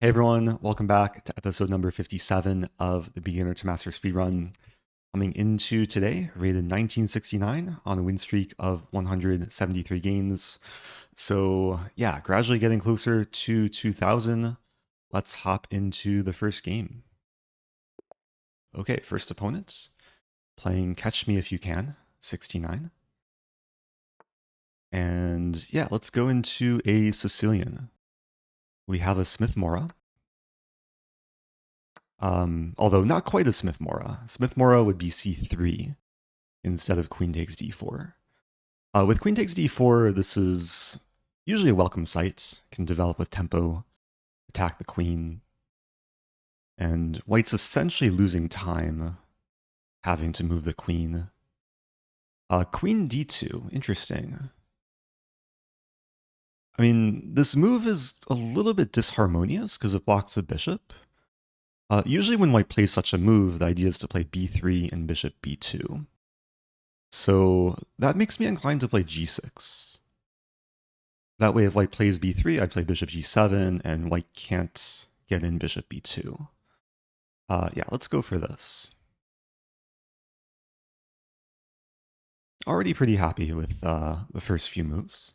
Hey everyone, welcome back to episode number 57 of the Beginner to Master Speedrun. Coming into today, rated 1969 on a win streak of 173 games. So yeah, gradually getting closer to 2000. Let's hop into the first game. Okay, first opponent, playing Catch Me If You Can, 69. And yeah, let's go into a Sicilian. We have a Smith Mora. Although not quite a Smith Mora. Smith Mora would be c3 instead of queen takes d4. With queen takes d4, this is usually a welcome sight. Can develop with tempo, attack the queen, and white's essentially losing time having to move the queen. Queen d2, interesting. I mean, this move is a little bit disharmonious because it blocks the bishop. Usually when white plays such a move, the idea is to play b3 and bishop b2. So that makes me inclined to play g6. That way if white plays b3, I play bishop g7, and white can't get in bishop b2. Yeah, let's go for this. Already pretty happy with the first few moves.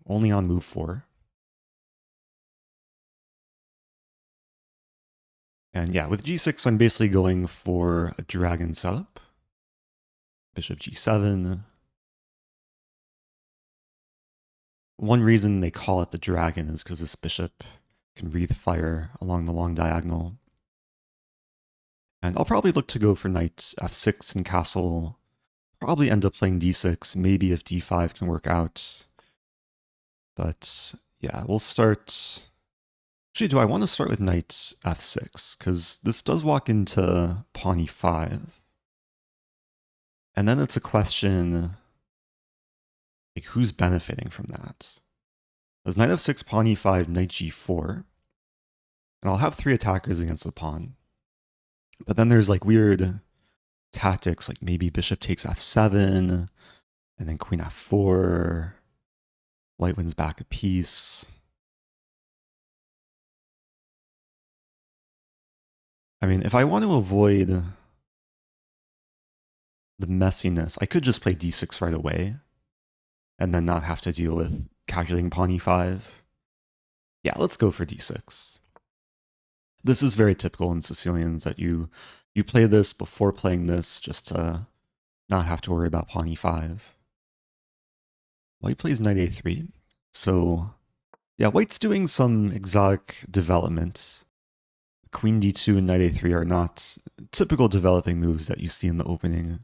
Only on move 4. And yeah, with g6, I'm basically going for a dragon setup. Bishop g7. One reason they call it the dragon is because this bishop can breathe fire along the long diagonal. And I'll probably look to go for knight f6 and castle. Probably end up playing d6, maybe if d5 can work out. But yeah, we'll start... Actually, do I want to start with knight f6? Because this does walk into pawn e5. And then it's a question, like, who's benefiting from that? There's knight f6, pawn e5, knight g4. And I'll have 3 attackers against the pawn. But then there's like weird tactics, like maybe bishop takes f7, and then queen f4. White wins back a piece. I mean, if I want to avoid the messiness, I could just play d6 right away and then not have to deal with calculating pawn e5. Yeah, let's go for d6. This is very typical in Sicilians that you play this before playing this just to not have to worry about pawn e5. White plays knight a3. So yeah, white's doing some exotic development. Queen d2 and knight a3 are not typical developing moves that you see in the opening.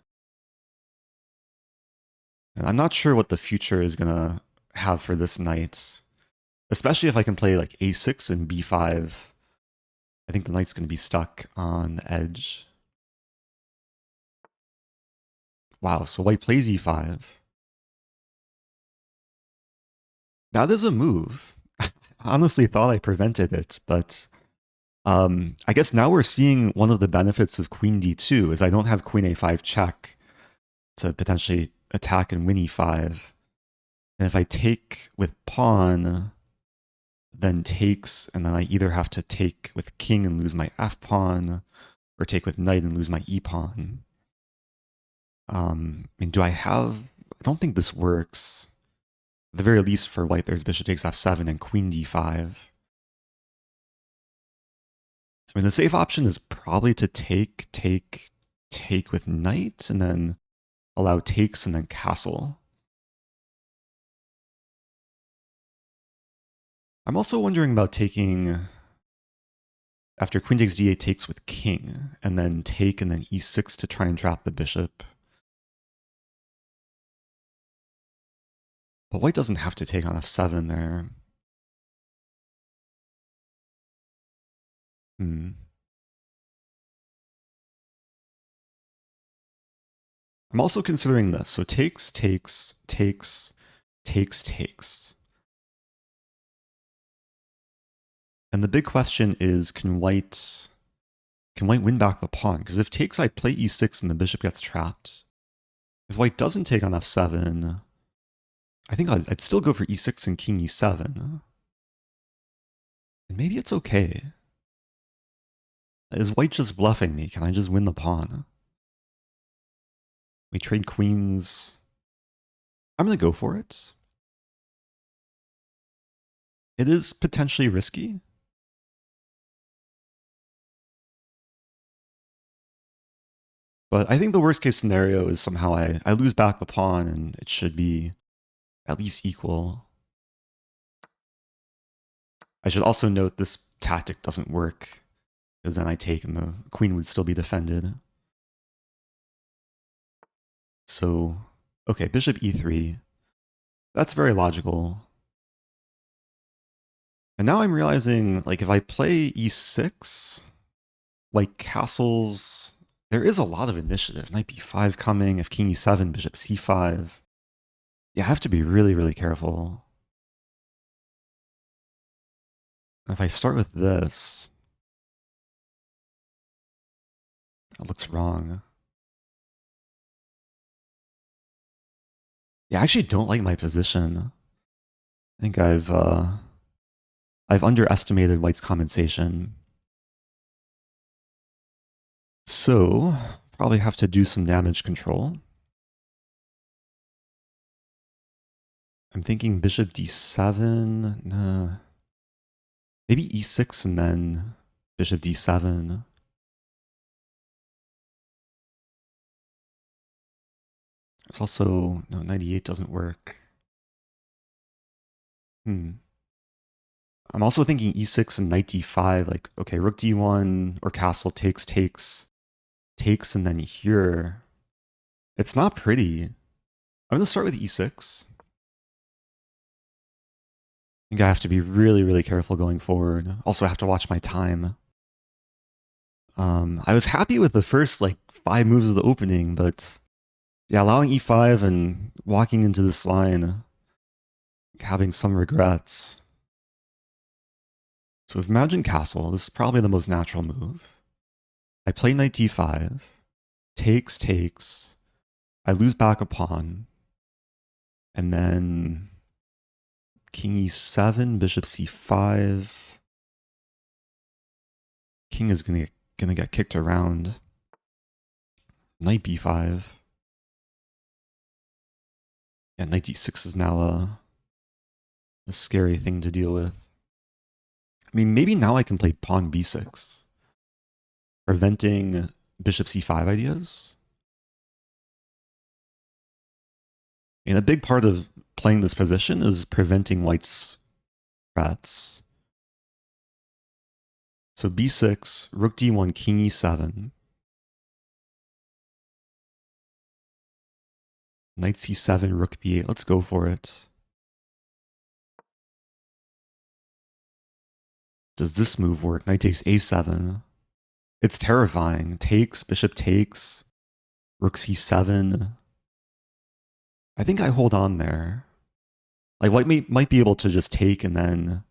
And I'm not sure what the future is going to have for this knight, especially if I can play like a6 and b5. I think the knight's going to be stuck on the edge. Wow, so white plays e5. That is a move. I honestly thought I prevented it, but I guess now we're seeing one of the benefits of queen d2 is I don't have queen a5 check to potentially attack and win e5. And if I take with pawn, then takes, and then I either have to take with king and lose my f pawn, or take with knight and lose my e pawn. I mean, do I have... I don't think this works. At the very least for white, there's bishop takes f7 and queen d5. I mean, the safe option is probably to take with knight, and then allow takes and then castle. I'm also wondering about taking after queen takes d8 takes with king, and then take and then e6 to try and trap the bishop. But white doesn't have to take on f7 there. I'm also considering this. So takes. And the big question is, can white win back the pawn? Because if takes, I play e6 and the bishop gets trapped. If white doesn't take on f7, I think I'd still go for e6 and king e7. And maybe it's okay. Is white just bluffing me? Can I just win the pawn? We trade queens. I'm going to go for it. It is potentially risky. But I think the worst case scenario is somehow I lose back the pawn and it should be at least equal. I should also note this tactic doesn't work because then I take and the queen would still be defended. So, okay, bishop e3. That's very logical. And now I'm realizing, like, if I play e6, like castles, there is a lot of initiative. Knight b5 coming, if king e7, bishop c5. Yeah, I have to be really, really careful. If I start with this, that looks wrong. Yeah, I actually don't like my position. I think I've underestimated white's compensation. So, probably have to do some damage control. I'm thinking bishop d7. Nah. Maybe e6 and then bishop d7. There's also, no, 98 doesn't work. I'm also thinking e6 and knight d5. Like, okay, rook d1 or castle takes, and then here. It's not pretty. I'm going to start with e6. I think I have to be really, really careful going forward. Also, I have to watch my time. I was happy with the first, like, 5 moves of the opening, but yeah, allowing e5 and walking into this line, having some regrets. So if imagine castle, this is probably the most natural move. I play knight d5, takes, I lose back a pawn, and then king e7, bishop c5. King is gonna get kicked around. Knight b5. Yeah, knight d6 is now a scary thing to deal with. I mean, maybe now I can play pawn b6, preventing bishop c5 ideas. And a big part of playing this position is preventing white's threats. So b6, rook d1, king e7. Knight c7, rook b8. Let's go for it. Does this move work? Knight takes a7. It's terrifying. Takes, bishop takes, rook c7. I think I hold on there. Like white might be able to just take and then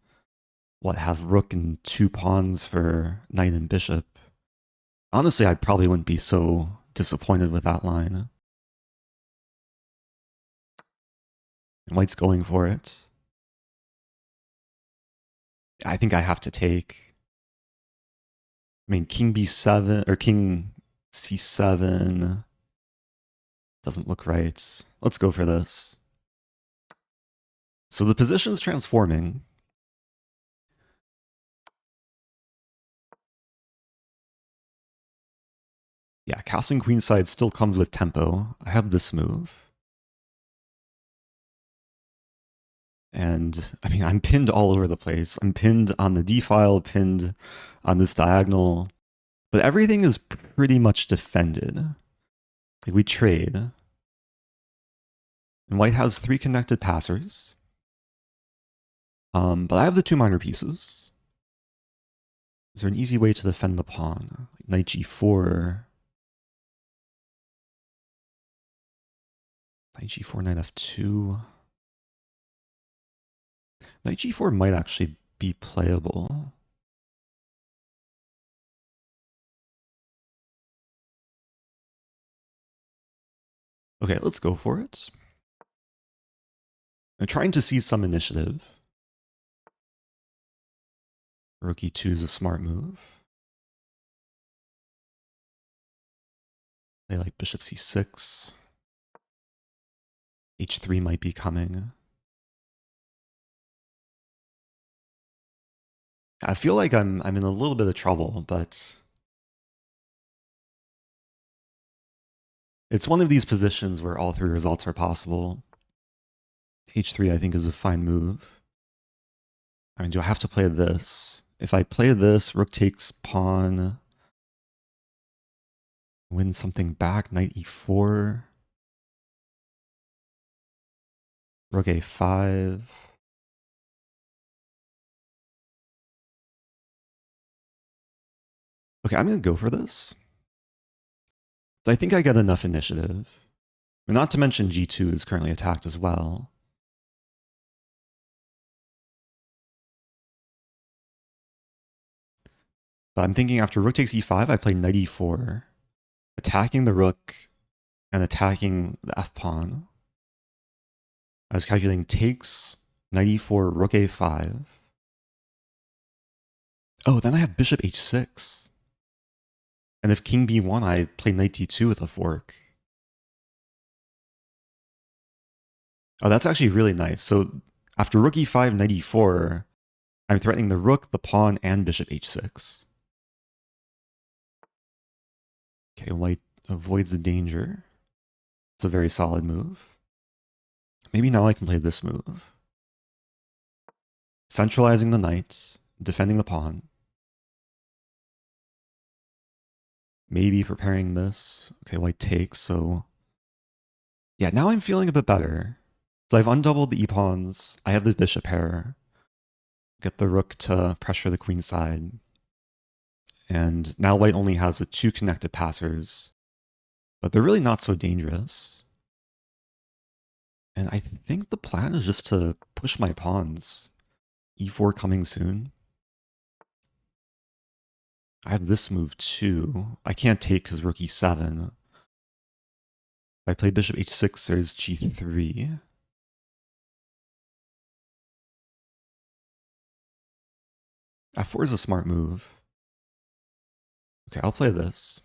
have rook and 2 pawns for knight and bishop. Honestly, I probably wouldn't be so disappointed with that line. And white's going for it. I think I have to take. I mean, king b7 or king c7 doesn't look right. Let's go for this. So the position's transforming. Yeah, castling queenside still comes with tempo. I have this move. And I mean, I'm pinned all over the place. I'm pinned on the d file, pinned on this diagonal, but everything is pretty much defended. Like we trade. And white has 3 connected passers. But I have the 2 minor pieces. Is there an easy way to defend the pawn? Like knight g4. Knight g4, knight f2. Knight g4 might actually be playable. Okay, let's go for it. I'm trying to see some initiative. Rook e2 is a smart move. They like bishop c6. h3 might be coming. I feel like I'm in a little bit of trouble, but it's one of these positions where all three results are possible. h3 I think is a fine move. I mean, do I have to play this? If I play this, rook takes pawn, win something back, knight e4, rook a5. Okay, I'm going to go for this. I think I get enough initiative. And not to mention g2 is currently attacked as well. But I'm thinking after rook takes e5, I play knight e4, attacking the rook and attacking the f pawn. I was calculating takes, knight e4, rook a5. Oh, then I have bishop h6. And if king b1, I play knight d2 with a fork. Oh, that's actually really nice. So after rook e5, knight e4, I'm threatening the rook, the pawn, and bishop h6. Okay, white avoids the danger. It's a very solid move. Maybe now I can play this move. Centralizing the knight, defending the pawn. Maybe preparing this. Okay, white takes, so... Yeah, now I'm feeling a bit better. So I've undoubled the e-pawns. I have the bishop pair. Get the rook to pressure the queen side. And now white only has the two connected passers. But they're really not so dangerous. And I think the plan is just to push my pawns. e4 coming soon. I have this move too. I can't take because rook e7. If I play bishop h6, there's g3. f4 is a smart move. Okay, I'll play this.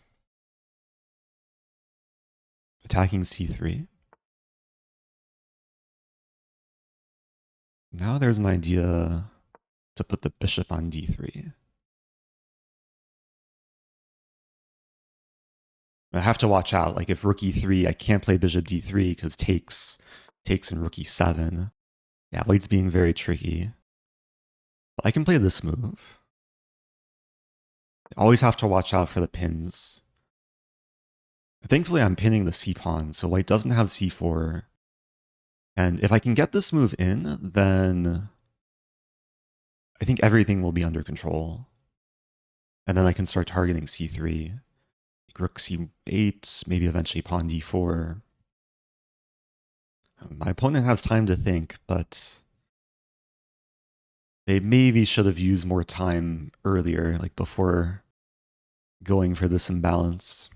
Attacking c3. Now there's an idea to put the bishop on d3. I have to watch out. Like if rook e3, I can't play bishop d3 because takes in rook e7. Yeah, white's being very tricky. But I can play this move. Always have to watch out for the pins. Thankfully, I'm pinning the c-pawn, so white doesn't have c4. And if I can get this move in, then I think everything will be under control. And then I can start targeting c3. Rook c8, maybe eventually pawn d4. My opponent has time to think, but they maybe should have used more time earlier, like before going for this imbalance.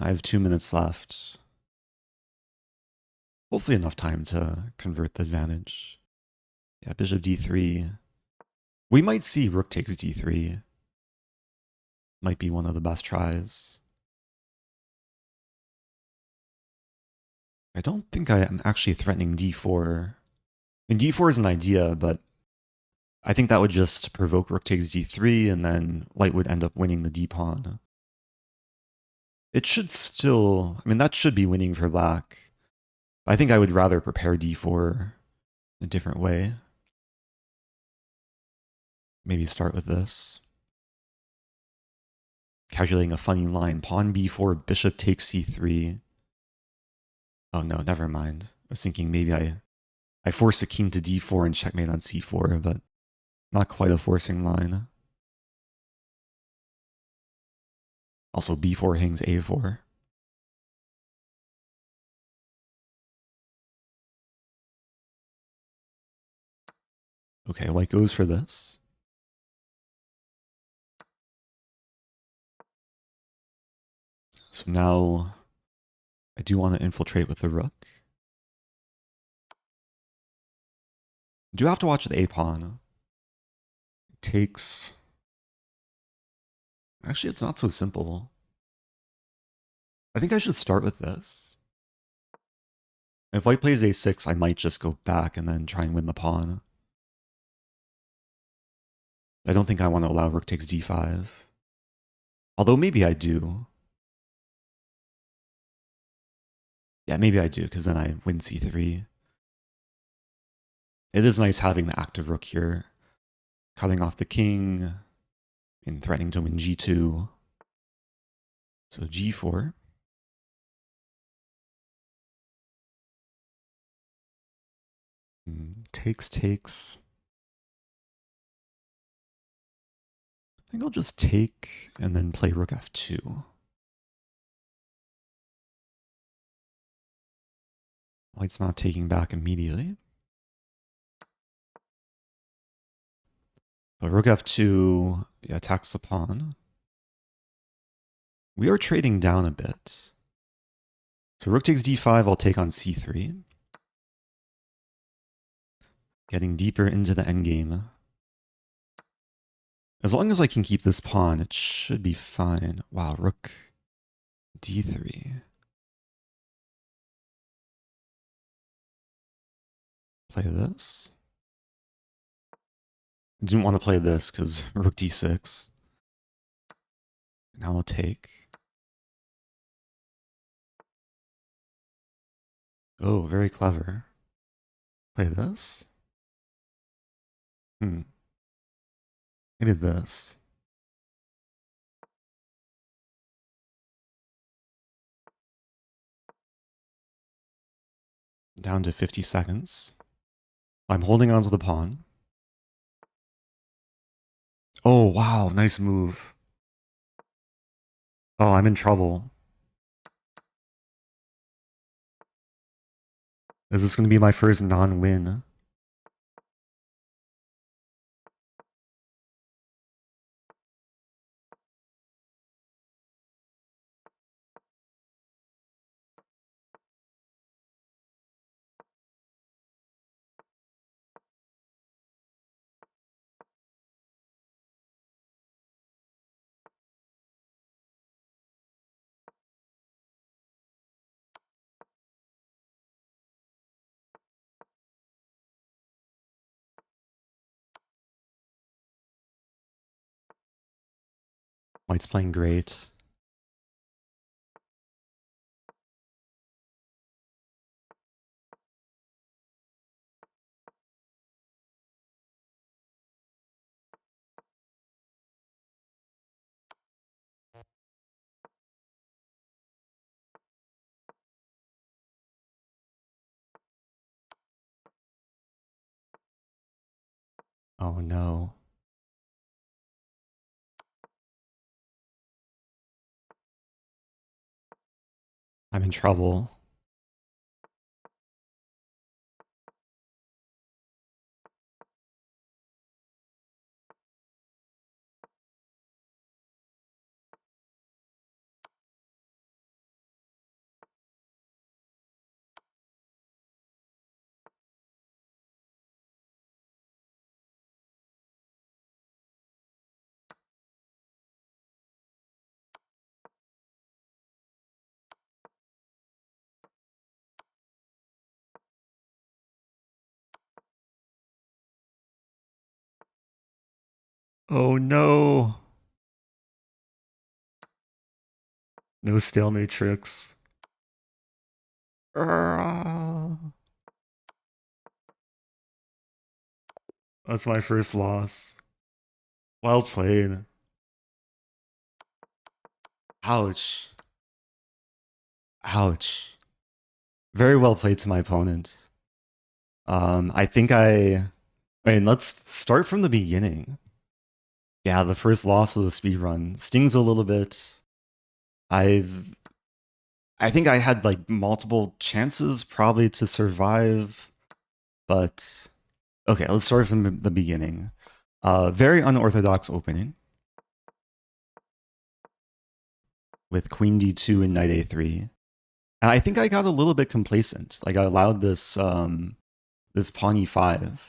I have 2 minutes left. Hopefully enough time to convert the advantage. Yeah, bishop d3. We might see rook takes d3. Might be one of the best tries. I don't think I am actually threatening d4. And d4 is an idea, but I think that would just provoke rook takes d3, and then white would end up winning the d-pawn. It should still... I mean, that should be winning for black. I think I would rather prepare d4 a different way. Maybe start with this. Calculating a funny line. Pawn b4, bishop takes c3. Oh no, never mind. I was thinking maybe I force a king to d4 and checkmate on c4, but not quite a forcing line. Also, b4 hangs a4. Okay, white goes for this. So now I do want to infiltrate with the rook. Do have to watch the A pawn. Takes. Actually, it's not so simple. I think I should start with this. If white plays a6, I might just go back and then try and win the pawn. I don't think I want to allow rook takes d5. Although maybe I do. Yeah, maybe I do, because then I win c3. It is nice having the active rook here, cutting off the king and threatening to win g2. So g4. Takes. I think I'll just take and then play rook f2. White's not taking back immediately. But rook f2 attacks the pawn. We are trading down a bit. So rook takes d5, I'll take on c3. Getting deeper into the endgame. As long as I can keep this pawn, it should be fine. Wow, rook d3. Play this. I didn't want to play this because rook d6. Now I'll take. Oh, very clever. Play this. Maybe this. Down to 50 seconds. I'm holding on to the pawn. Oh, wow, nice move. Oh, I'm in trouble. Is this going to be my first non-win? White's playing great. Oh no. I'm in trouble. Oh no. No stalemate tricks. Ah. That's my first loss. Well played. Ouch. Ouch. Very well played to my opponent. I mean, let's start from the beginning. Yeah, the first loss of the speedrun stings a little bit. I've I think I had like multiple chances probably to survive, but okay, let's start from the beginning. Very unorthodox opening with queen d2 and knight a3. And I think I got a little bit complacent. Like I allowed this this pawn e5.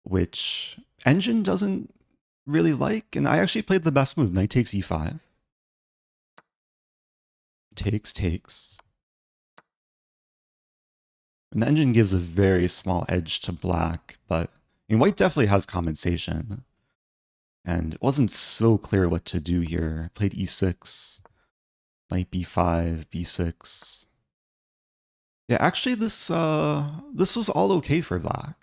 which Engine doesn't really like. And I actually played the best move, knight takes e5. Takes. And the Engine gives a very small edge to black, but I mean, white definitely has compensation. And it wasn't so clear what to do here. Played e6, knight b5, b6. Yeah, actually this was all okay for black.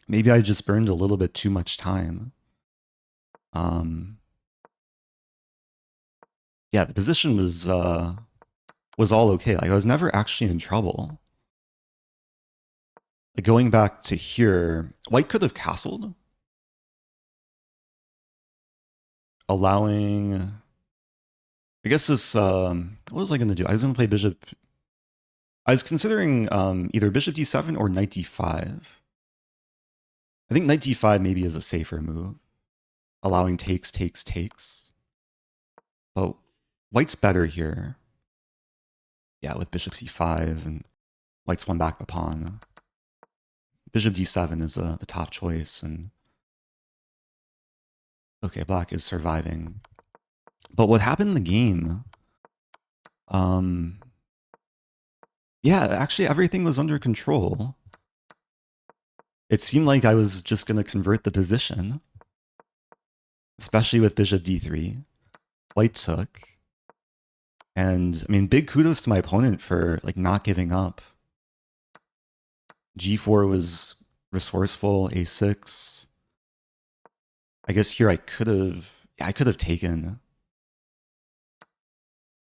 Maybe I just burned a little bit too much time. Yeah, the position was all okay. Like I was never actually in trouble. Like going back to here, white could have castled, allowing. I guess this. What was I going to do? I was going to play bishop. I was considering either bishop d7 or knight d5. I think knight d5 maybe is a safer move, allowing takes. But white's better here. Yeah, with bishop c5 and white's won back the pawn. Bishop d7 is the top choice, and okay, black is surviving. But what happened in the game? Yeah, actually everything was under control. It seemed like I was just going to convert the position, especially with bishop d3. White took. And I mean, big kudos to my opponent for like not giving up. g4 was resourceful, a6. I guess here I could have taken.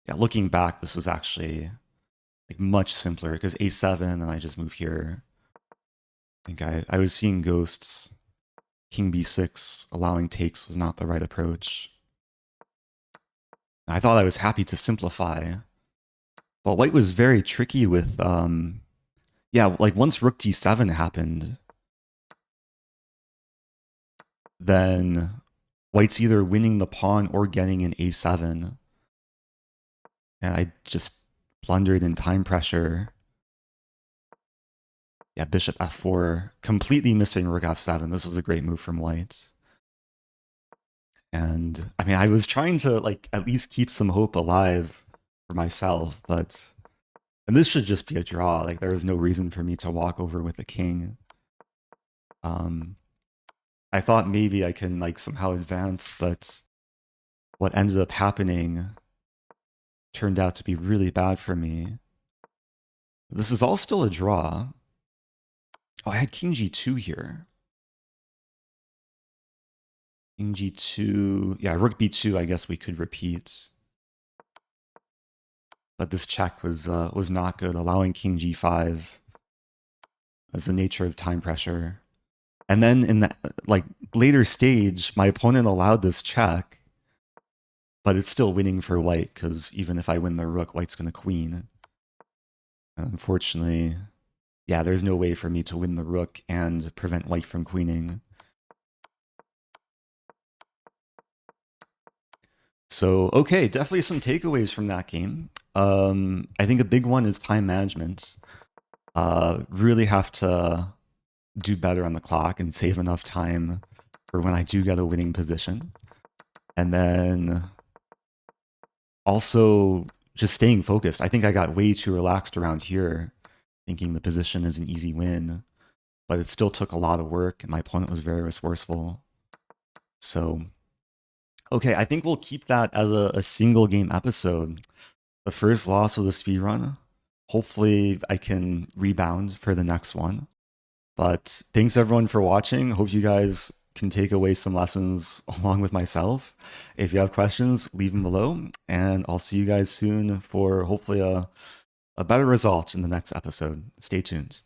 Yeah, looking back, this is actually like much simpler because a7 and I just move here. I think I was seeing ghosts. King b6, allowing takes was not the right approach. I thought I was happy to simplify. But white was very tricky with, yeah, like once rook d7 happened, then white's either winning the pawn or getting an a7. And I just blundered in time pressure. Yeah, bishop f4, completely missing rook f7. This is a great move from white. And I mean, I was trying to like at least keep some hope alive for myself, but and this should just be a draw. Like there was no reason for me to walk over with the king. I thought maybe I can like somehow advance, but what ended up happening turned out to be really bad for me. This is all still a draw. Oh, I had king g2 here. King g2, yeah, rook b2. I guess we could repeat, but this check was not good. Allowing king g5 as the nature of time pressure, and then in the like later stage, my opponent allowed this check, but it's still winning for white because even if I win the rook, white's going to queen. And unfortunately, yeah, there's no way for me to win the rook and prevent white from queening. So, okay, definitely some takeaways from that game. I think a big one is time management. Really have to do better on the clock and save enough time for when I do get a winning position. And then also just staying focused. I think I got way too relaxed around here, thinking the position is an easy win, but it still took a lot of work and my opponent was very resourceful. So, okay, I think we'll keep that as a single game episode. The first loss of the speedrun. Hopefully I can rebound for the next one. But thanks everyone for watching. Hope you guys can take away some lessons along with myself. If you have questions, leave them below. And I'll see you guys soon for hopefully a better result in the next episode. Stay tuned.